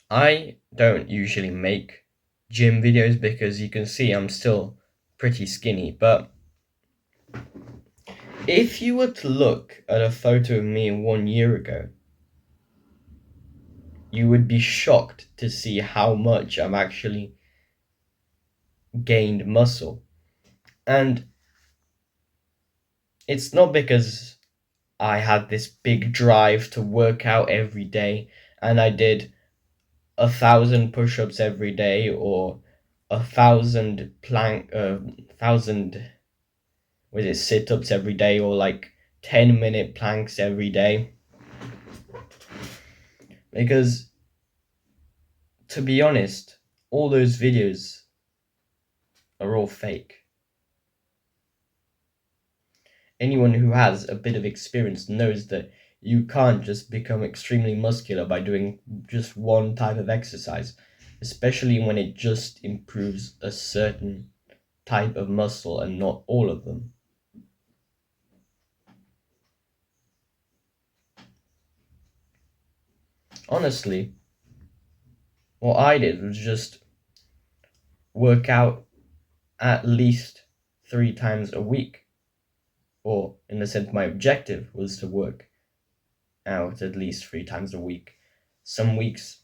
I don't usually make gym videos because you can see I'm still pretty skinny, but if you were to look at a photo of me 1 year ago, you would be shocked to see how much I've actually gained muscle. And it's not because I had this big drive to work out every day and I did 1,000 push-ups every day or 1,000 was it sit-ups every day or like 10-minute planks every day. Because to be honest, all those videos are all fake. Anyone who has a bit of experience knows that you can't just become extremely muscular by doing just one type of exercise, especially when it just improves a certain type of muscle and not all of them. Honestly, what I did was just work out at least 3 times a week. Or, in a sense, my objective was to work out at least 3 times a week. Some weeks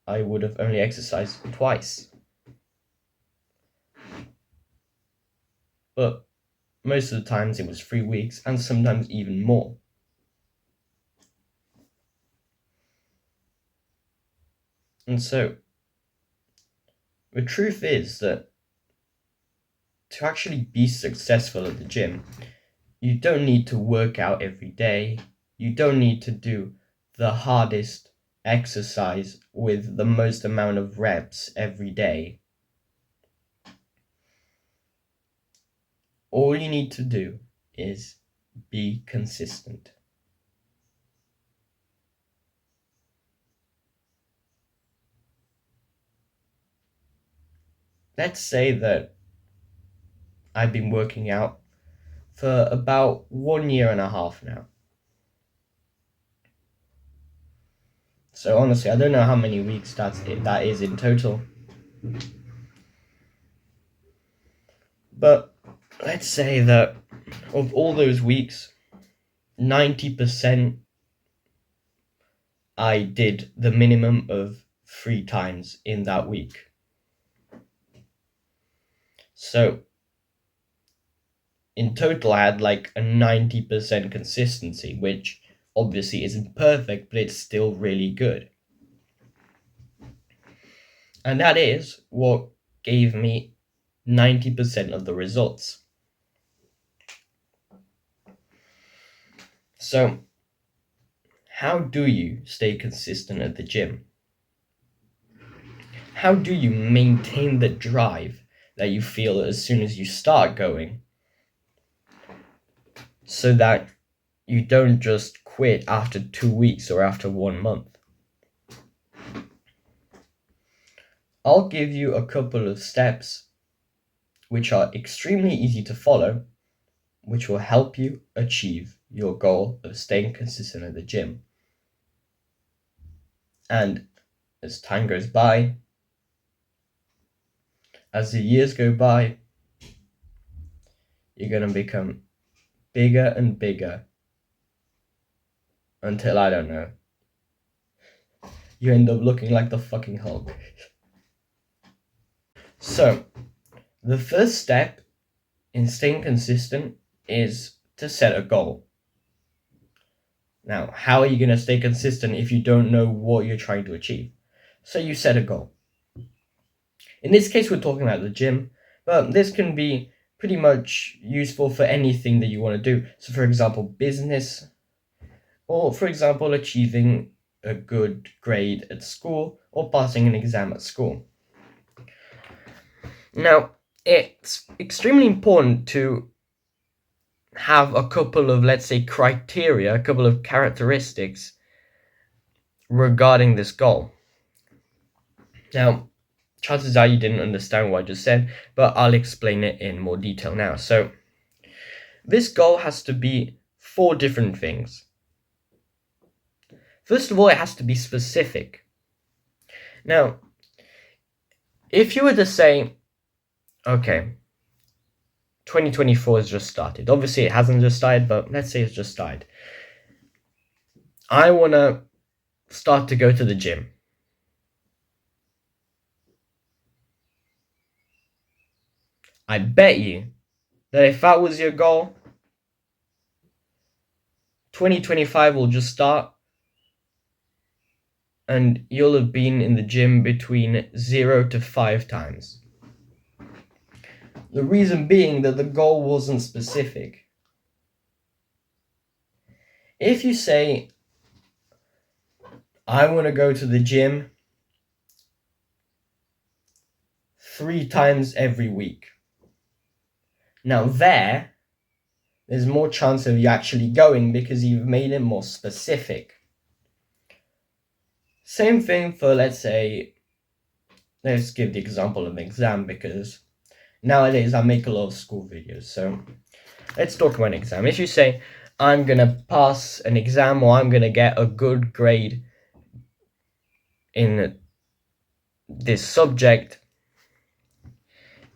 I would have only exercised twice. But most of the times it was 3 weeks and sometimes even more. And so, the truth is that to actually be successful at the gym, you don't need to work out every day. You don't need to do the hardest exercise with the most amount of reps every day. All you need to do is be consistent. Let's say that I've been working out for about 1 year and a half now. So honestly, I don't know how many weeks that is in total. But let's say that of all those weeks, 90% I did the minimum of 3 times in that week. So in total, I had like a 90% consistency, which obviously isn't perfect, but it's still really good. And that is what gave me 90% of the results. So, how do you stay consistent at the gym? How do you maintain the drive that you feel as soon as you start going so that you don't just quit after 2 weeks or after 1 month? I'll give you a couple of steps which are extremely easy to follow, which will help you achieve your goal of staying consistent at the gym. And as time goes by, as the years go by, you're going to become bigger and bigger until, I don't know, you end up looking like the fucking Hulk. So, the first step in staying consistent is to set a goal. Now, how are you going to stay consistent if you don't know what you're trying to achieve? So you set a goal. In this case, we're talking about the gym, but this can be pretty much useful for anything that you want to do. So, for example, business, or for example, achieving a good grade at school or passing an exam at school. Now, it's extremely important to have a couple of, let's say, criteria, a couple of characteristics regarding this goal. Now, chances are you didn't understand what I just said, but I'll explain it in more detail now. So, this goal has to be 4 different things. First of all, it has to be specific. Now, if you were to say, okay, 2024 has just started. Obviously, it hasn't just started, but let's say it's just started. I want to start to go to the gym. I bet you that if that was your goal, 2025 will just start and you'll have been in the gym between 0 to 5 times. The reason being that the goal wasn't specific. If you say, I want to go to the gym 3 times every week. Now there's more chance of you actually going because you've made it more specific. Same thing for, let's give the example of an exam, because nowadays I make a lot of school videos. So let's talk about an exam. If you say, I'm going to pass an exam or I'm going to get a good grade in this subject,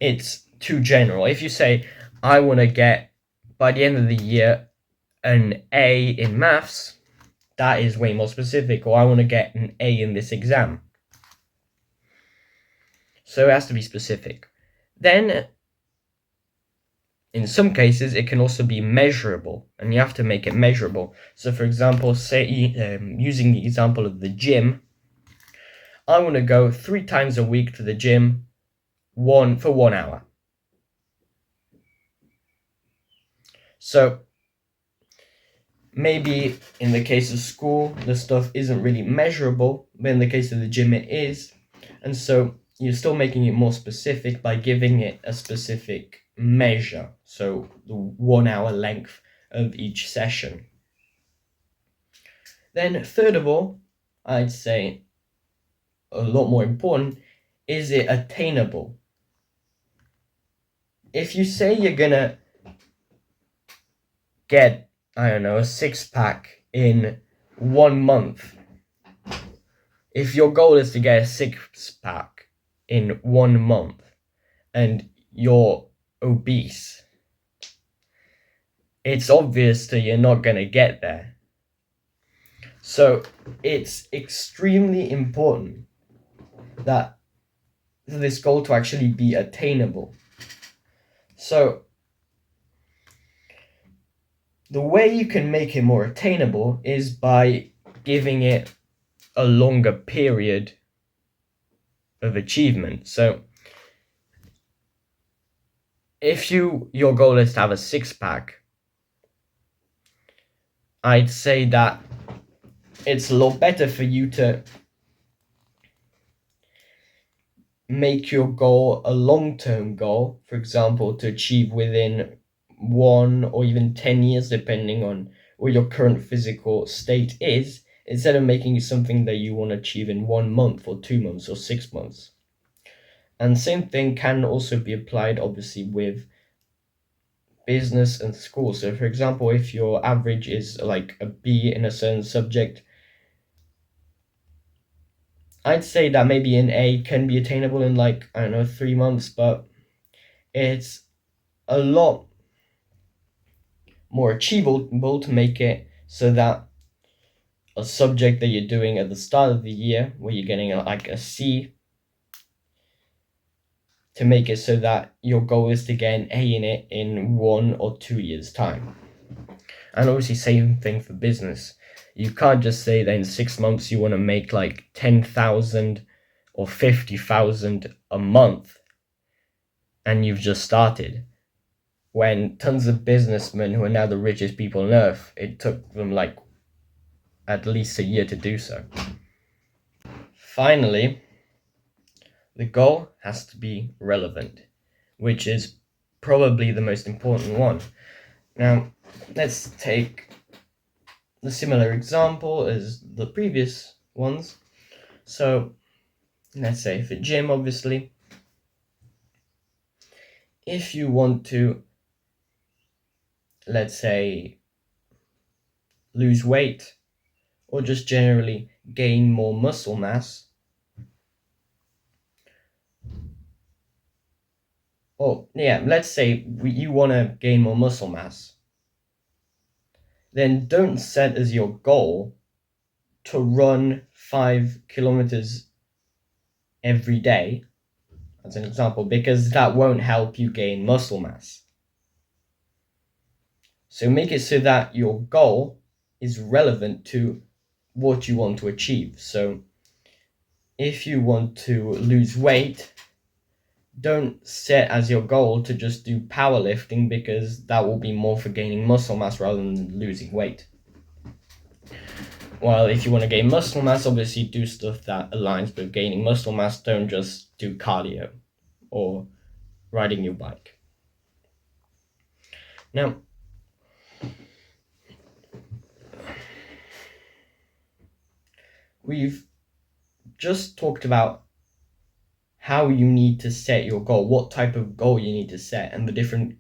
it's too general. If you say, I want to get, by the end of the year, an A in maths, that is way more specific. Or I want to get an A in this exam. So it has to be specific. Then, in some cases, it can also be measurable, and you have to make it measurable. So, for example, say, using the example of the gym, I want to go 3 times a week to the gym, for 1 hour. So, maybe in the case of school, the stuff isn't really measurable, but in the case of the gym, it is. And so, you're still making it more specific by giving it a specific measure. So, the 1 hour length of each session. Then, third of all, I'd say a lot more important, is it attainable? If you say you're gonna get, I don't know, a 6-pack in 1 month, if your goal is to get a 6-pack in 1 month and you're obese, it's obvious that you're not gonna get there. So it's extremely important that this goal to actually be attainable. So the way you can make it more attainable is by giving it a longer period of achievement. So if your goal is to have a 6-pack, I'd say that it's a lot better for you to make your goal a long-term goal, for example, to achieve within 1 or even 10 years, depending on what your current physical state is, instead of making it something that you want to achieve in 1 month or 2 months or 6 months. And same thing can also be applied, obviously, with business and school. So, for example, if your average is like a B in a certain subject, I'd say that maybe an A can be attainable in 3 months, but it's a lot more achievable to make it so that a subject that you're doing at the start of the year, where you're getting a C, to make it so that your goal is to get an A in it in 1 or 2 years' time. And obviously, same thing for business. You can't just say that in 6 months you want to make 10,000 or 50,000 a month and you've just started. When tons of businessmen who are now the richest people on earth, it took them at least a year to do so. Finally, the goal has to be relevant, which is probably the most important one. Now, let's take the similar example as the previous ones. So, let's say for gym, obviously, if you want to, let's say, lose weight or just generally gain more muscle mass, or yeah, let's say you want to gain more muscle mass, then don't set as your goal to run 5 kilometers every day, as an example, because that won't help you gain muscle mass. So make it so that your goal is relevant to what you want to achieve. So if you want to lose weight, don't set as your goal to just do powerlifting, because that will be more for gaining muscle mass rather than losing weight. While if you want to gain muscle mass, obviously do stuff that aligns with gaining muscle mass. Don't just do cardio or riding your bike. Now, we've just talked about how you need to set your goal, what type of goal you need to set, and the different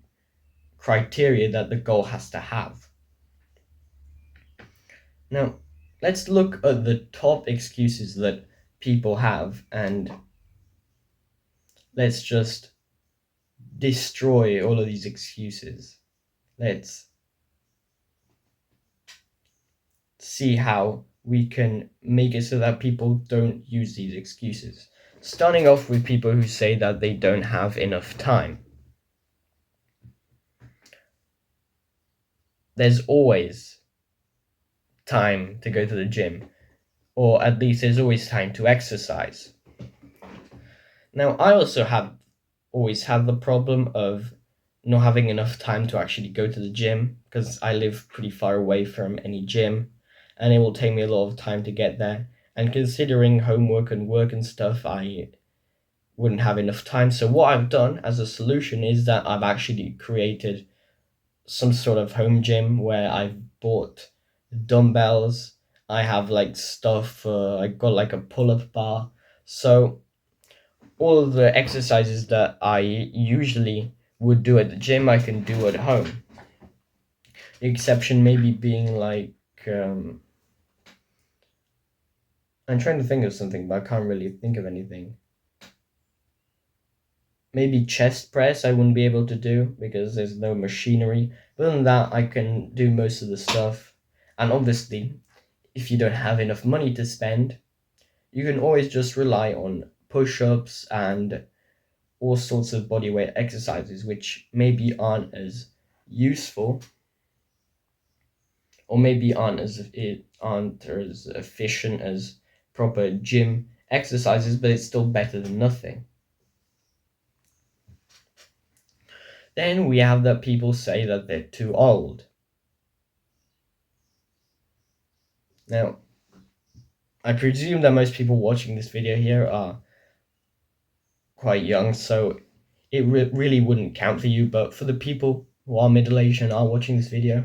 criteria that the goal has to have. Now, let's look at the top excuses that people have, and let's just destroy all of these excuses. Let's see how we can make it so that people don't use these excuses. Starting off with people who say that they don't have enough time. There's always time to go to the gym, or at least there's always time to exercise. Now, I also always had the problem of not having enough time to actually go to the gym, because I live pretty far away from any gym, and it will take me a lot of time to get there. And considering homework and work and stuff, I wouldn't have enough time. So what I've done as a solution is that I've actually created some sort of home gym where I've bought dumbbells. I have like stuff. I got like a pull-up bar. So all of the exercises that I usually would do at the gym, I can do at home. The exception maybe being like, I'm trying to think of something, but I can't really think of anything. Maybe chest press I wouldn't be able to do because there's no machinery. But other than that, I can do most of the stuff. And obviously, if you don't have enough money to spend, you can always just rely on push-ups and all sorts of bodyweight exercises, which maybe aren't as useful, or maybe aren't as efficient as proper gym exercises, but it's still better than nothing. Then we have that people say that they're too old. Now, I presume that most people watching this video here are quite young, so it really wouldn't count for you, but for the people who are middle-aged and are watching this video,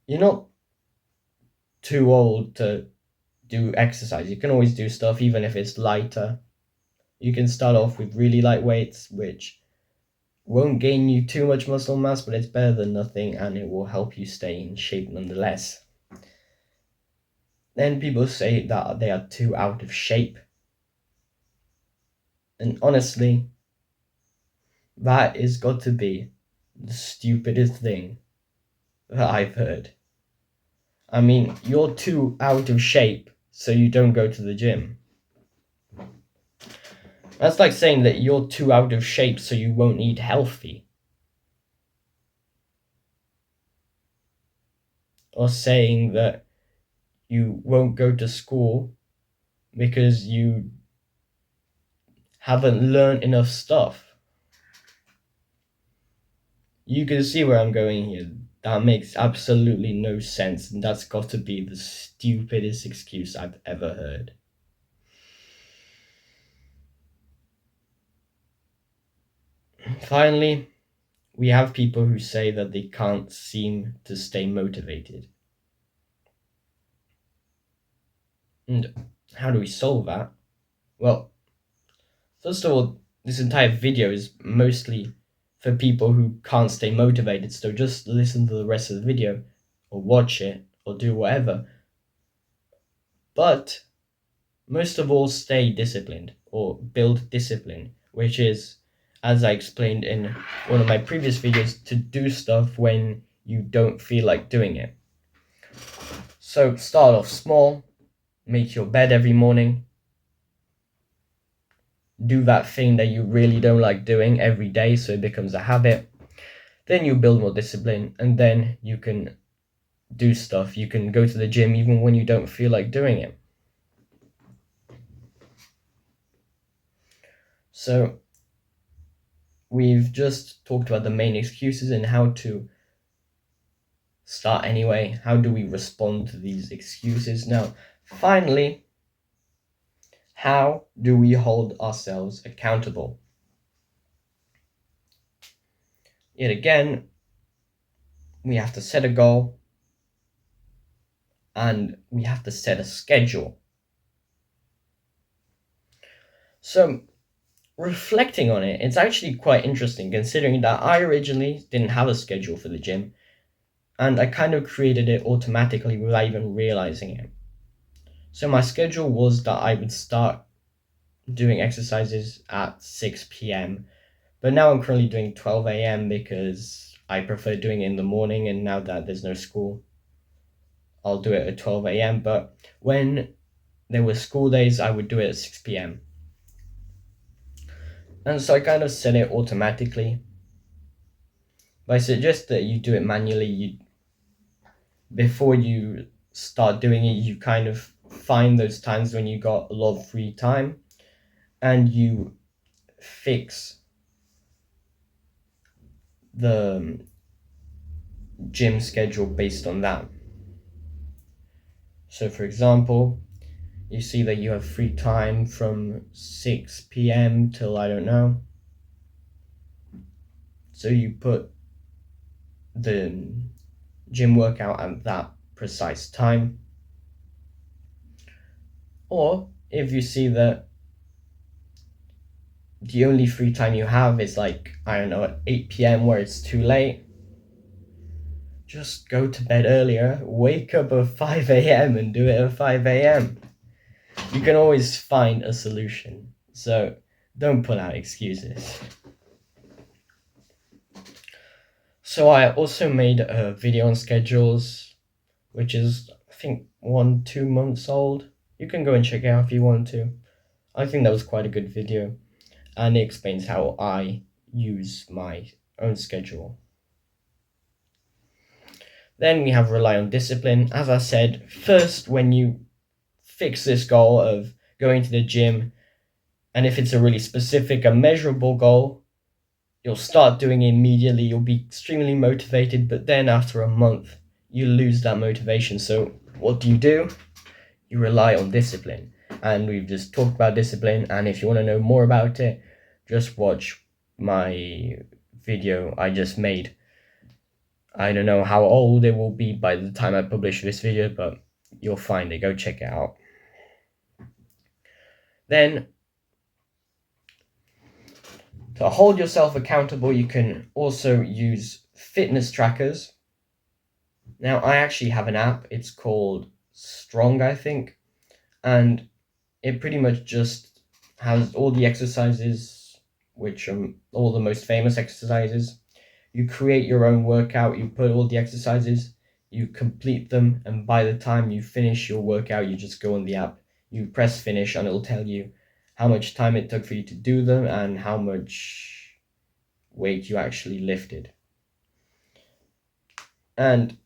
you're not too old to do exercise. You can always do stuff, even if it's lighter. You can start off with really light weights, which won't gain you too much muscle mass, but it's better than nothing, and it will help you stay in shape nonetheless. Then people say that they are too out of shape. And honestly, that is got to be the stupidest thing that I've heard. I mean, you're too out of shape, so you don't go to the gym. That's like saying that you're too out of shape, so you won't eat healthy. Or saying that you won't go to school because you haven't learned enough stuff. You can see where I'm going here. That makes absolutely no sense, and that's got to be the stupidest excuse I've ever heard. Finally, we have people who say that they can't seem to stay motivated. And how do we solve that? Well, first of all, this entire video is mostly for people who can't stay motivated, so just listen to the rest of the video, or watch it, or do whatever. But most of all, stay disciplined, or build discipline, which is as I explained in one of my previous videos, to do stuff when you don't feel like doing it. So start off small, make your bed every morning, do that thing that you really don't like doing every day so it becomes a habit. Then you build more discipline, and then you can do stuff. You can go to the gym even when you don't feel like doing it. So we've just talked about the main excuses and how to start anyway. How do we respond to these excuses? Now, finally, how do we hold ourselves accountable? Yet again, we have to set a goal and we have to set a schedule. So, reflecting on it, it's actually quite interesting considering that I originally didn't have a schedule for the gym and I kind of created it automatically without even realizing it. So, my schedule was that I would start doing exercises at 6 p.m. But now I'm currently doing 12 a.m. because I prefer doing it in the morning, and now that there's no school, I'll do it at 12 a.m. But when there were school days, I would do it at 6 p.m. And so I kind of set it automatically. But I suggest that you do it manually. Before you start doing it, you kind of find those times when you got a lot of free time and you fix the gym schedule based on that. So for example, you see that you have free time from 6 p.m. till I don't know. So you put the gym workout at that precise time. Or if you see that the only free time you have is like, I don't know, at 8 p.m. where it's too late, just go to bed earlier, wake up at 5 a.m. and do it at 5 a.m. You can always find a solution. So don't put out excuses. So I also made a video on schedules, which is, I think, 1-2 months old. You can go and check it out if you want to. I think that was quite a good video, and it explains how I use my own schedule. Then we have rely on discipline. As I said, first, when you fix this goal of going to the gym, and if it's a really specific and measurable goal, you'll start doing it immediately. You'll be extremely motivated, but then after a month, you lose that motivation. So what do? You rely on discipline. And we've just talked about discipline, and if you want to know more about it, just watch my video I just made. I don't know how old it will be by the time I publish this video, but you'll find it. Go check it out. Then, to hold yourself accountable, you can also use fitness trackers. Now, I actually have an app. It's called Strong, I think. And it pretty much just has all the exercises, which are all the most famous exercises. You create your own workout, you put all the exercises, you complete them, and by the time you finish your workout, you just go on the app, you press finish, and it'll tell you how much time it took for you to do them and how much weight you actually lifted. And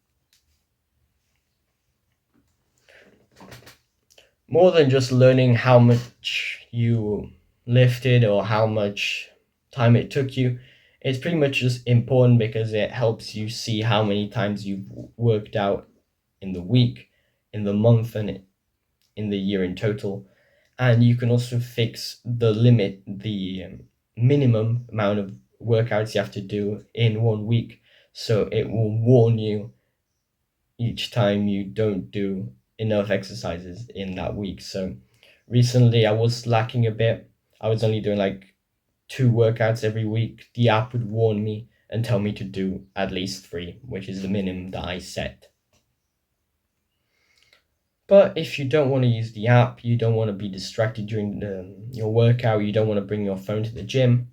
more than just learning how much you lifted or how much time it took you, it's pretty much just important because it helps you see how many times you've worked out in the week, in the month, and in the year in total. And you can also fix the limit, the minimum amount of workouts you have to do in 1 week. So it will warn you each time you don't do enough exercises in that week. So recently I was slacking a bit. I was only doing like 2 workouts every week. The app would warn me and tell me to do at least 3, which is the minimum that I set. But if you don't want to use the app, you don't want to be distracted during your workout, you don't want to bring your phone to the gym,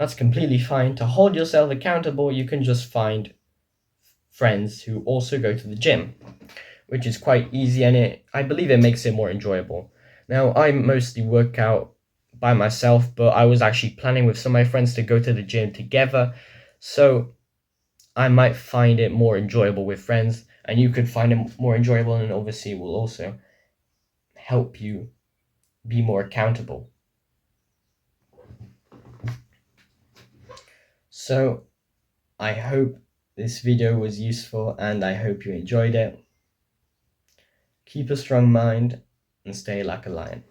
That's completely fine. To hold yourself accountable, you can just find friends who also go to the gym, which is quite easy, and I believe it makes it more enjoyable. Now, I mostly work out by myself, but I was actually planning with some of my friends to go to the gym together, so I might find it more enjoyable with friends, and you could find it more enjoyable, and obviously it will also help you be more accountable. So I hope this video was useful, and I hope you enjoyed it. Keep a strong mind and stay like a lion.